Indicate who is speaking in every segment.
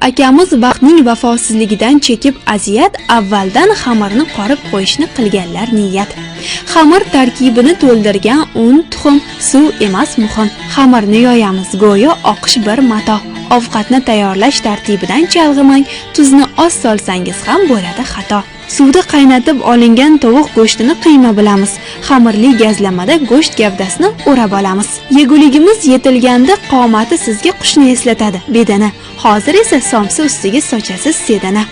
Speaker 1: Akamiz vaqtning vafosizligidan chekib aziyat, avvaldan xamirni qorib qo'yishni qilganlar niyat. Xamir tarkibini to'ldirgan un, tuxum, suv emas muhim. Xamirni yoyamiz go'yo oqish bir mato. Ovqatni tayyorlash tartibidan chalg'imang, tuzni oz solsangiz ham bo'ladi xato. Suvda qaynatib olingan tovuq go'shtini qiyma bilamiz. Xamirli gazlamada go'sht gavdasini o'rab olamiz. Yeguligimiz yetilganda qomati sizga qushni eslatadi, bedana. Hozir esa somsa ustiga sochasiz sedana.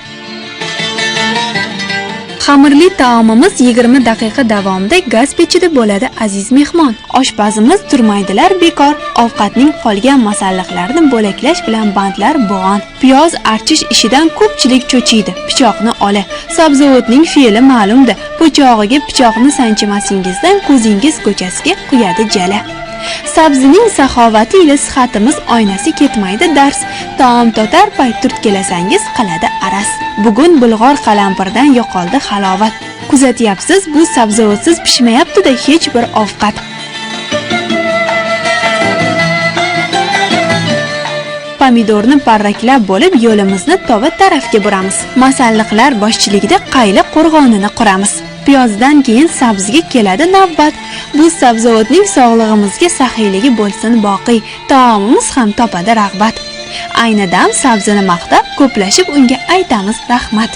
Speaker 1: Xamirli taomimiz 20 daqiqa davomida gaz pechida bo'ladi aziz mehmon. Oshpazimiz turmaydilar bekor. Ovqatning qolgan masalliqlarini bo'laklash bilan bandlar bo'g'on. Piyoz archish ishidan ko'pchilik cho'chiydi. Pichoqni ola. Sabzavotning fe'li ma'lumda. Po'chog'iga pichoqni sanchimasingizdan ko'zingiz ko'chasiga quyadi jala. Sabzining saxovati ila sihatimiz oynasi ketmaydi dars. Taom totar payt turtkalasangiz qiladi aras. Bugun bulg'or qalampirdan yo'qoldi halovat. Kuzatyapsiz, bu sabzavotsiz pishmayapti-da hech bir ovqat. Pomidorni parraklab bo'lib yo'limizni tova tarafga buramiz. Masalliqlar boshchiligida qayli qo'rg'onini quramiz. Piyozdan keyin sabziga keladi navbat. Bu sabzavotning sog'lig'imizga saxiyligi bo'lsin boqiy. Taomimiz ham topadi rag'bat. Ayni dam sabzini maqtab, ko'plashib unga aytamiz rahmat.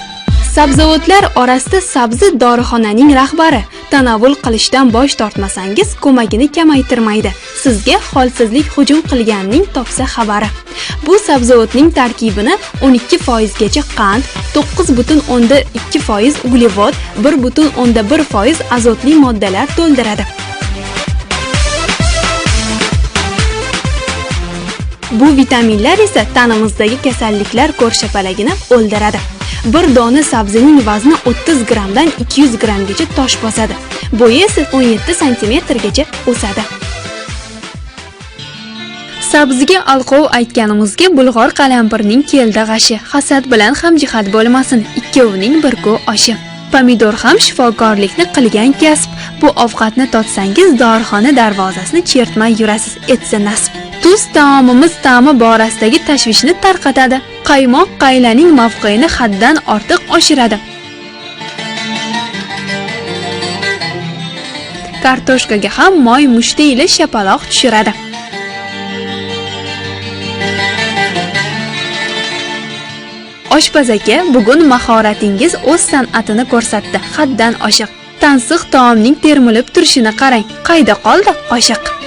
Speaker 1: Sabzavotlar orasida sabzi dorixonaning rahbari. Tanovul qilishdan bosh tortmasangiz, ko'magini kamaytirmaydi. Sizga holsizlik hujum qilganning topsa xabari. Bu sabzavotning tarkibini 12% gacha qand, 9,2% uglevod, 1,1% azotli moddalar to'ldiradi. Bu vitaminlar esa tanamizdagi kasalliklar ko'rshapalagini o'ldiradi. Bir dona sabzining vazni 30 grammdan 200 grammgacha tosh bosadi. Bo'yi esa 17 santimetrgacha o'sadi. Sabziga alqov aytganimizga bulg'or qalampirning keldi g'ashi. Hasad bilan ham jihat bo'lmasin, ikkovining bir go oshi. Pomidor ham shifokorlikni qilgan kasb. Bu ovqatni totsangiz dorixona darvozasini chertmay yurasiz, etsa nasib. Tuz taomimiz ta'mi borasidagi tashvishni tarqatadi. Qaymoq qaylaning mavqeini haddan ortiq oshiradi. Kartoshkaga ham moy mushti ila shapaloq tushiradi. Oshpaz aka, bugun mahoratingiz o'z san'atini ko'rsatdi. Haddan oshiq. Tansiq taomning termilib turishini qarang. Qayda qoldi qoshiq?